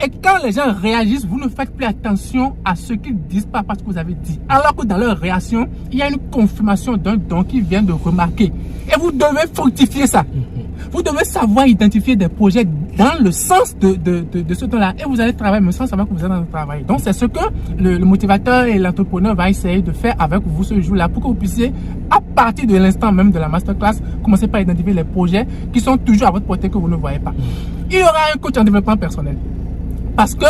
et quand les gens réagissent, vous ne faites plus attention à ce qu'ils disent pas parce que vous avez dit. Alors que dans leur réaction, il y a une confirmation d'un don qu'ils viennent de remarquer. Et vous devez fructifier ça. Vous devez savoir identifier des projets dans le sens de ce don-là. Et vous allez travailler même sans savoir que vous êtes dans le travail. Donc, c'est ce que le motivateur et l'entrepreneur va essayer de faire avec vous ce jour-là pour que vous puissiez, à partir de l'instant même de la masterclass, commencer par identifier les projets qui sont toujours à votre portée que vous ne voyez pas. Il y aura un coach en développement personnel. Parce que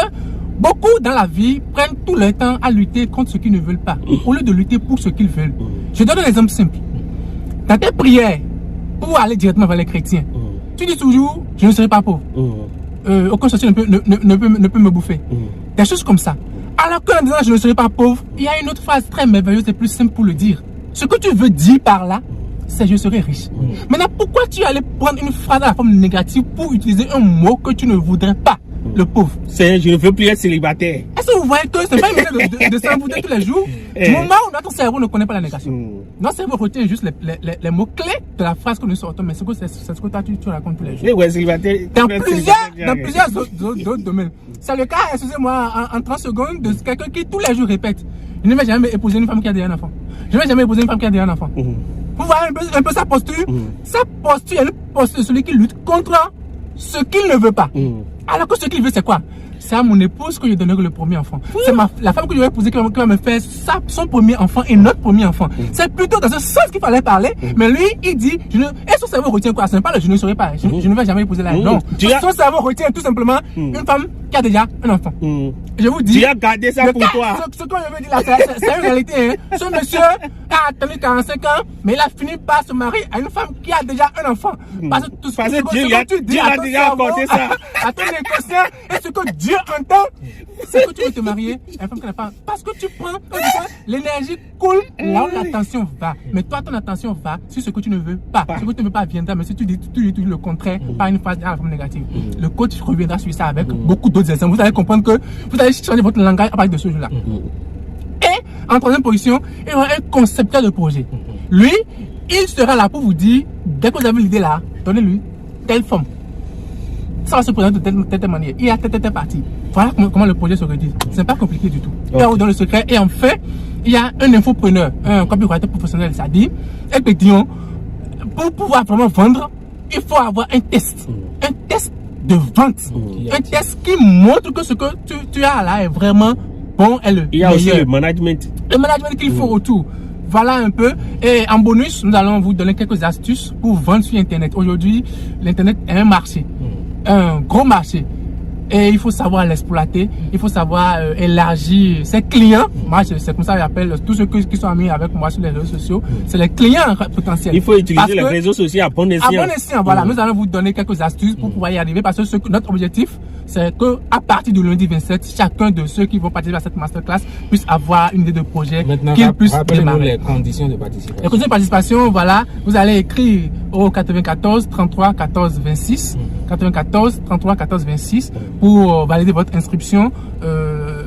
Beaucoup dans la vie prennent tout leur temps à lutter contre ce qu'ils ne veulent pas, au lieu de lutter pour ce qu'ils veulent. Je donne un exemple simple. Dans tes prières, pour aller directement vers les chrétiens, tu dis toujours, je ne serai pas pauvre. Aucun sorcier ne peut me bouffer. Des choses comme ça. Alors qu'en disant je ne serai pas pauvre, il y a une autre phrase très merveilleuse et plus simple pour le dire. Ce que tu veux dire par là, c'est je serai riche. Maintenant, pourquoi tu allais prendre une phrase à la forme négative pour utiliser un mot que tu ne voudrais pas, le pauvre? C'est je ne veux plus être célibataire. Est-ce que vous voyez que c'est pas une manière de s'embouter tous les jours? Du moment où notre cerveau ne connaît pas la négation, notre cerveau retient juste les mots-clés de la phrase que nous sortons, mais c'est ce que toi tu racontes tous les jours. Ouais, célibataire. Dans plusieurs autres domaines. C'est le cas, excusez-moi, en 30 secondes, de quelqu'un qui tous les jours répète: je ne vais jamais épouser une femme qui a déjà un enfant. Je ne vais jamais épouser une femme qui a déjà un enfant. Vous voyez un peu sa posture? Sa posture est une posture de celui qui lutte contre ce qu'il ne veut pas. Alors que ce qu'il veut, c'est quoi? C'est à mon épouse que je donnerai le premier enfant. C'est la femme que je vais épouser qui va me faire son premier enfant et notre premier enfant. C'est plutôt dans ce sens qu'il fallait parler. Mais lui, il dit, et son cerveau retient quoi? Ce n'est pas le je ne serai pas, je ne vais jamais épouser la. Non. Son cerveau retient tout simplement une femme qui a déjà un enfant. Je vous dis. Tu as gardé ça pour toi. Ce que je veux dire là, c'est une réalité. Hein. Ce monsieur a attendu 45 ans, mais il a fini par se marier à une femme qui a déjà un enfant. Parce que tout ce que tu dis à ton cerveau, à ton inconscient, et ce que Dieu entend, c'est que tu veux te marier à une femme qui n'a pas. Parce que tu prends, l'énergie coule là où l'attention va. Mais toi, ton attention va sur ce que tu ne veux pas. Ce que tu ne veux pas viendra, mais si tu dis le contraire par une phrase à la forme négative, le coach reviendra sur ça avec beaucoup d'autres exemples. Vous allez comprendre que vous allez changer votre langage à partir de ce jour-là. Et en troisième position, il y aura un concepteur de projet. Lui, il sera là pour vous dire, dès que vous avez l'idée là, donnez-lui telle forme. Ça va se présenter de telle manière. Il y a telle partie. Voilà comment le projet se rédige. Ce n'est pas compliqué du tout. Okay. Dans le secret. Et en fait, il y a un infopreneur, un copywriter professionnel, c'est-à-dire, écoutons, pour pouvoir vraiment vendre, il faut avoir un test. Un test de vente. Un test qui montre que ce que tu as là est vraiment bon et le meilleur. Il y a aussi le management. Le management qu'il faut autour. Voilà un peu. Et en bonus, nous allons vous donner quelques astuces pour vendre sur Internet. Aujourd'hui, l'Internet est un marché. Un gros marché. Et il faut savoir l'exploiter, il faut savoir élargir ses clients. Moi, c'est comme ça que j'appelle tous ceux qui sont amis avec moi sur les réseaux sociaux. C'est les clients potentiels. Il faut utiliser les réseaux sociaux à bon escient. À bon escient, voilà. Nous allons vous donner quelques astuces pour pouvoir y arriver. Parce que notre objectif, c'est qu'à partir du lundi 27, chacun de ceux qui vont participer à cette masterclass puisse avoir une idée de projet qu'il puisse démarrer. Les conditions de participation. Les conditions de participation, voilà. Vous allez écrire au 94 33 14 26. 94 33 14 26 pour valider votre inscription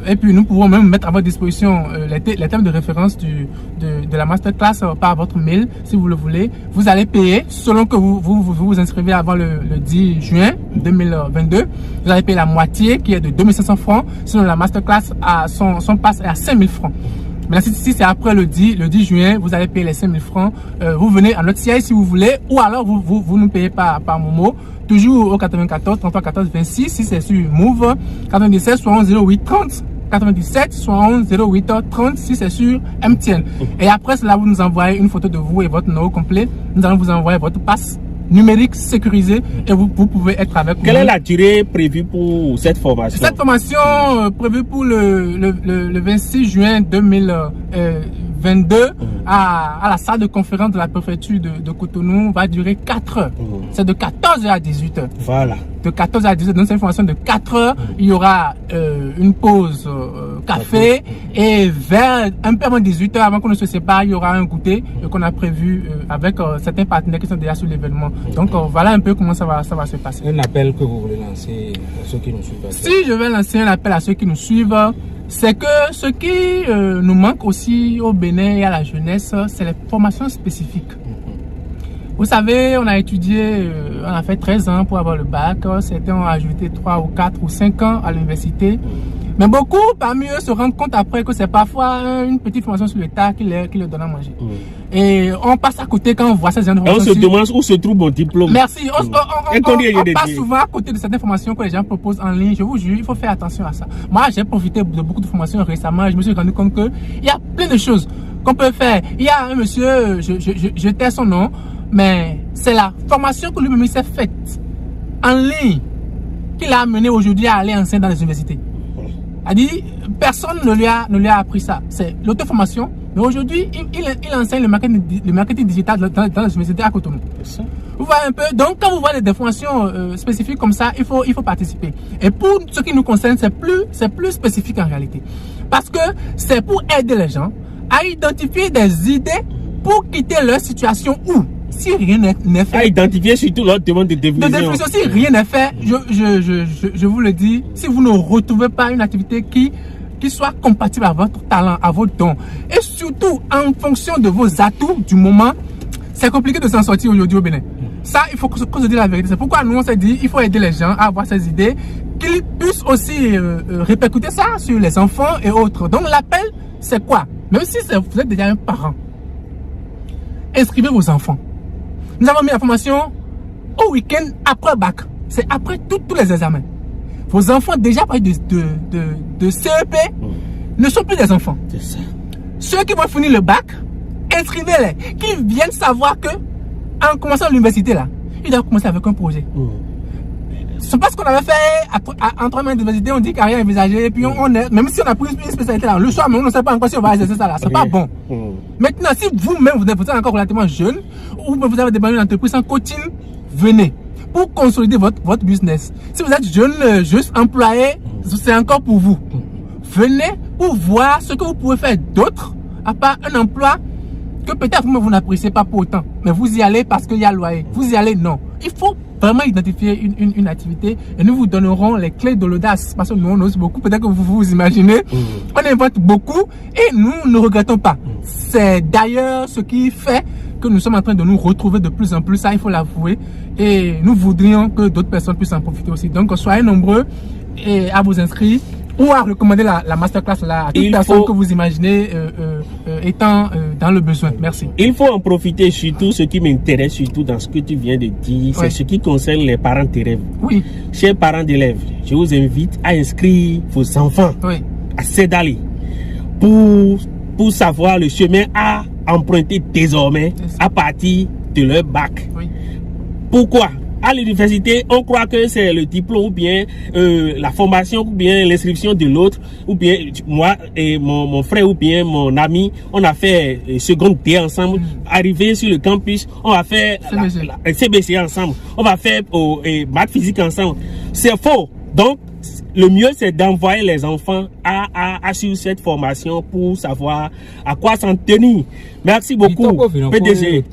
et puis nous pouvons même mettre à votre disposition les thèmes de référence de la masterclass par votre mail si vous le voulez. Vous allez payer selon que vous inscrivez avant le 10 juin 2022. Vous allez payer la moitié qui est de 2500 francs. Sinon la masterclass son pass est à 5000 francs. Maintenant, si c'est après le 10 juin, vous allez payer les 5000 francs. Vous venez à notre siège si vous voulez, ou alors vous nous payez par Momo. Toujours au 94 33 14 26 si c'est sur Move. 97 71 08 30. 97 71 08 30 si c'est sur MTN. Et après cela, vous nous envoyez une photo de vous et votre numéro complet. Nous allons vous envoyer votre passe numérique sécurisé et vous pouvez être avec nous. Quelle est la durée prévue pour cette formation? Cette formation prévue pour le 26 juin 2022 à la salle de conférence de la préfecture de Cotonou va durer 4 heures. C'est de 14h à 18h. Voilà. De 14h à 18h, donc c'est une formation de 4 heures. Il y aura une pause café et vers un peu avant 18h, avant qu'on ne se sépare, il y aura un goûter qu'on a prévu avec certains partenaires qui sont déjà sur l'événement. Donc voilà un peu comment ça va se passer. Un appel que vous voulez lancer à ceux qui nous suivent. Si je vais lancer un appel à ceux qui nous suivent, c'est que ce qui nous manque aussi au Bénin et à la jeunesse, c'est les formations spécifiques. Vous savez, on a étudié, on a fait 13 ans pour avoir le bac. Certains ont ajouté 3 ou 4 ou 5 ans à l'université. Mais beaucoup parmi eux se rendent compte après que c'est parfois une petite formation sur le tas qui leur donne à manger. Et on passe à côté quand on voit ces informations. On se demande où se trouve mon diplôme. Merci. On passe souvent à côté de certaines formations que les gens proposent en ligne. Je vous jure, il faut faire attention à ça. Moi, j'ai profité de beaucoup de formations récemment. Je me suis rendu compte qu'il y a plein de choses qu'on peut faire. Il y a un monsieur, je tais son nom, mais c'est la formation que lui-même s'est faite en ligne qui l'a amené aujourd'hui à aller enseigner dans les universités. A dit, personne ne lui a appris ça. C'est l'auto-formation. Mais aujourd'hui, il enseigne le marketing digital dans la université à Cotonou. Vous voyez un peu. Donc, quand vous voyez des formations spécifiques comme ça, il faut participer. Et pour ce qui nous concerne, c'est plus spécifique en réalité. Parce que c'est pour aider les gens à identifier des idées pour quitter leur situation où, si rien n'est fait, à identifier surtout leur demande de définition. Si rien n'est fait, je vous le dis, si vous ne retrouvez pas une activité qui soit compatible à votre talent, à vos dons, et surtout en fonction de vos atouts du moment, c'est compliqué de s'en sortir aujourd'hui au Bénin. Ça, il faut que se dise la vérité. C'est pourquoi nous on s'est dit, il faut aider les gens à avoir ces idées, qu'ils puissent aussi répercuter ça sur les enfants et autres. Donc l'appel, c'est quoi? Même si vous êtes déjà un parent, inscrivez vos enfants. Nous avons mis la formation au week-end après bac. C'est après tous les examens. Vos enfants déjà parlé de CEP ne sont plus des enfants. C'est ça. Ceux qui vont finir le bac, inscrivez-les. Qu'ils viennent savoir que en commençant l'université là, ils doivent commencer avec un projet. C'est pas ce qu'on avait fait en 3 mois d'université, on dit qu'il n'y a rien envisagé, et puis on est, même si on a pris une spécialité là, le soir, mais on ne sait pas encore si on va exercer ça là, c'est pas bon. Maintenant, si vous-même vous êtes encore relativement jeune, ou vous avez démarré une entreprise en coaching, venez pour consolider votre business. Si vous êtes jeune, juste employé, c'est encore pour vous. Venez pour voir ce que vous pouvez faire d'autre, à part un emploi que peut-être vous n'appréciez pas pour autant, mais vous y allez parce qu'il y a loyer. Vous y allez, non. Il faut vraiment identifier une activité et nous vous donnerons les clés de l'audace parce que nous on ose beaucoup, peut-être que vous imaginez, on invente beaucoup et nous ne regrettons pas. C'est d'ailleurs ce qui fait que nous sommes en train de nous retrouver de plus en plus, ça il faut l'avouer, et nous voudrions que d'autres personnes puissent en profiter aussi. Donc soyez nombreux et à vous inscrire ou à recommander la masterclass là à toute personne que vous imaginez étant dans le besoin. Merci. Il faut en profiter, surtout ce qui m'intéresse surtout dans ce que tu viens de dire, c'est ce qui concerne les parents d'élèves. Oui. Chers parents d'élèves, je vous invite à inscrire vos enfants à Sedali pour savoir le chemin à emprunter désormais à partir de leur bac. Pourquoi? À l'université, on croit que c'est le diplôme ou bien la formation ou bien l'inscription de l'autre, ou bien moi et mon frère ou bien mon ami, on a fait seconde D ensemble, arrivé sur le campus, on va faire CBC ensemble, on va faire maths physique ensemble. C'est faux. Donc, le mieux c'est d'envoyer les enfants à suivre cette formation pour savoir à quoi s'en tenir. Merci beaucoup, PDG.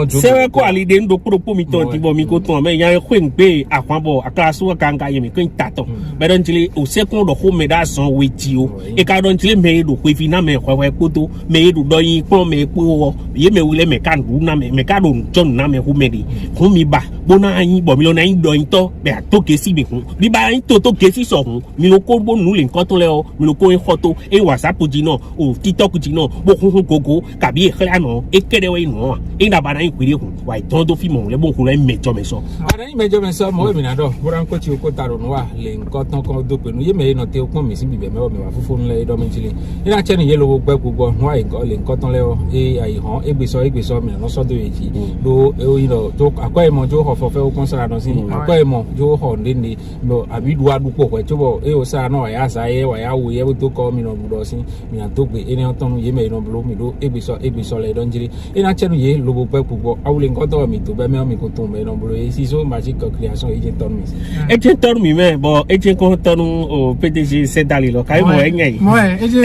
c'est quoi l'idée de propos miton tibo mikoton mais ya khwenpe akwambo aklaso kanga yemi kwen tato mais donc il au second de home da son wetio e ka donc il me do kwefina me kwwe koto me do doyin pon me po ye me wule me kan du na me ka do jon na me hu me di hu mi ba bona yin bo mi lo na yin doyin to be to kesi be kun bi ba yin to kesi so hun mi lo ko bo nu le nkan to le o mi lo ko yin photo e WhatsApp ji no o TikTok ji no bo hun gogo kabi e khla no e kede we no e na ba na yin kwire hun wa ton do fi mo le bo kun le mejo me so ara yin mejo me so mo mi na do bora nko ti o ko taro no wa le nkan ton kan do pe nu ye me no te o pon mi si bibe me wa fufu nle do mi jile ina che ni ye lo gbe gbogbo wa nko le coton leo ai hon e gbeso me no so do eji do you know to akwemo jo ho for fe o konsara no si akwemo jo ho ndini no abi du adupo ko chobo e o sa no ya sa ye wa ya wo ye to ko mi no budo si mi an to gbe eni oton ye me no blo mi do e gbeso le don jiri e na chenu ye lobo pe pupo awule nkan to mi to be me mi ko to me no blo e si so magic creation e je ton mi e je ton mi me bo e je ko ton o PDG sedali lo kai mo e ngai mo e je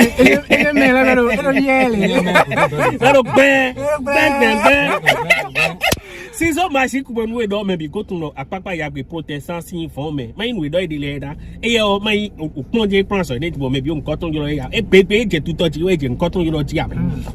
me la pero yele pero be Sizo magic when we do maybe go to no apapa ya be protestant sin for me mai we do de le da e yo mai o je plan so de bo maybe on cotton yo ya e pepe je tout ti we je cotton yo ti ya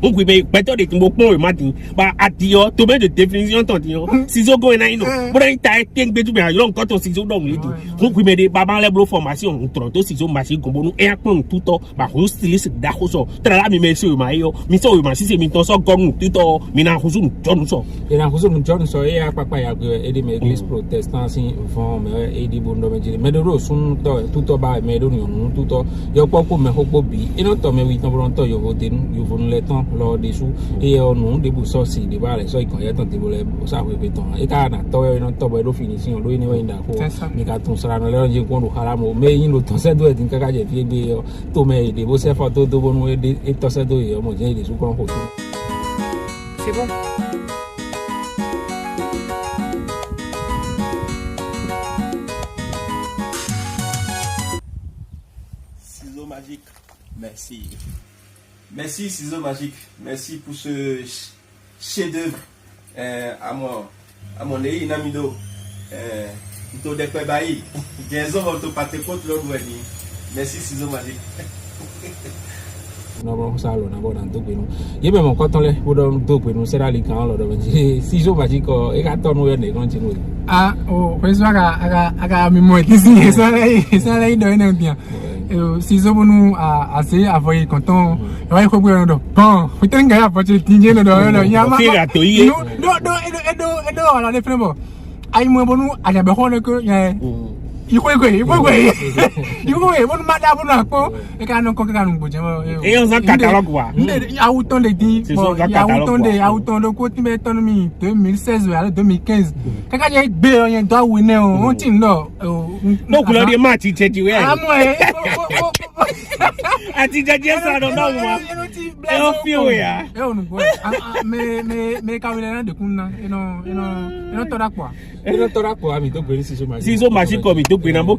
on we be better de mo pon we martin ba adio to be the definition ton ti yo sizo go na ino but I ta ken gbe ju be yo cotton sizo do we do on we be de baba level formation on tron to sizo magic go bonu e apon tout ba ho stylist da ho so tra la mi me so ma yo mi so we ma si se mi ton so gonu tout mi na ho so jonu so e na ho so jonu so e apapa ya go e de me église protestant sin fon me e di bondo me jiri me do sun to tuto ba me do nyun tuto yo popo me hopo bi e no to me wi ton bron to yo vote yo vonu le ton lo de su e onu de bu so si de ba le so ikon ye ton te bo le sa we be ton e ka na to yo no to bo do finishing lo ni we nda ko mi ka tun sara no le nje ko ru haramo me yin lo ton se do e tin ka je fi gbe yo to me de bo se fo to do bonu e de e to se do yo mo je de su kon ho to c'est bon. Ciseaux magiques, merci. Merci Ciseaux magiques, merci pour ce chef-d'œuvre à mon inamido. Ito de quoi bailli. Gaison va te pâter contre l'autre. Merci Ciseaux magiques. no bro salo na bo dan to pe no ye be mo ko ton le bo don to pe no sera li kan lo do ben si so ba ji ko e ka ton no ye ne kon ti no o pues aga mi mo ti si esa le do ne bien si so bonu a se avoyer content wa ko gbe no do bon fitin ga ya po ti tinje no do ya ma do ala le fremo ai mo bonu aga be ho le ko ya Iko bon mada bon ako e ka no ko ka no boje mo e on san catalogue wa a autant de dit a autant de ko ti be ton mi 2016 ou 2015 kaka je gbe yen do we ne on tin no no ku lo de match ti we amo ati jaje sa do no wa e o fi o ya e o no go me ka we na de kunna eno to da kwa eno to da kwa mi to gbe si so magic ko mi to gbe na bo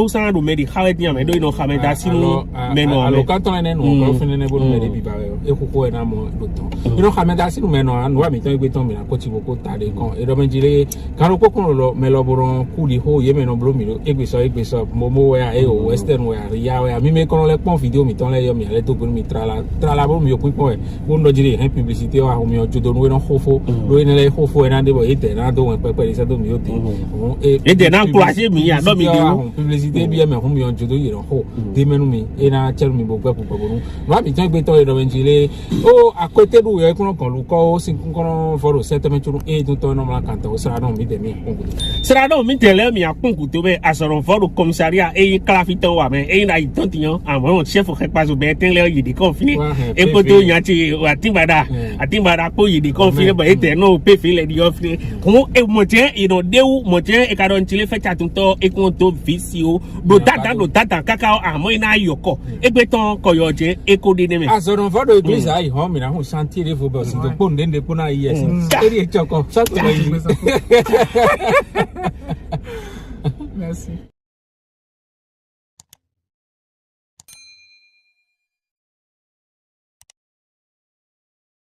san do me di hawe ti am do no khame da sinu me no alo ka ton ne no ko fini ne bo me de bi ba e ko ko na mo do ton ino khame da sinu me no anu wa mi to gbe ton mi na ko ti bo ko ta de kan e do me jire kan ro ko kun lo me lo boron ku di ho ye me no bro mi lo egbe so mo we e o western we ya we mi me kon le pon video mi ton le yo mi ale to gbe mi trala bo mi yo pin pon e bo ndo jire hen publicité wa o mi o jodo no we no khofo lo ni le khofo e na de bo e te na do won pepe se do mi yo te e de na encourager mi ya do mi de publicité bien mais on jodo yero ho de menu mi e na chelu mi bo pepu bo nu wa mi tan gbe to e do benjile o akote du ye kun kan lu ko sin kun foro settlement turu e tun to no ma kan to sra no mi de mi kun sra no mi tele mi akun ku to be asoron foro commissariat e kala fi ton wa me e na iton ti yan àwọn chef o pa so be ten le yidi kon fini e ko to yan ti atimbada ko yidi kon fini ba e te no pe fi le di ofini kun e mo je ino dewu mo je e ka don chile fe chatun to e kun to visio do tata kaka amo ina yoko egbe ton koyo je eko de ne me asoron foro église ai ho mi na hu chantier de fo bo si to pon de ko na yes eri e choko so to yi merci.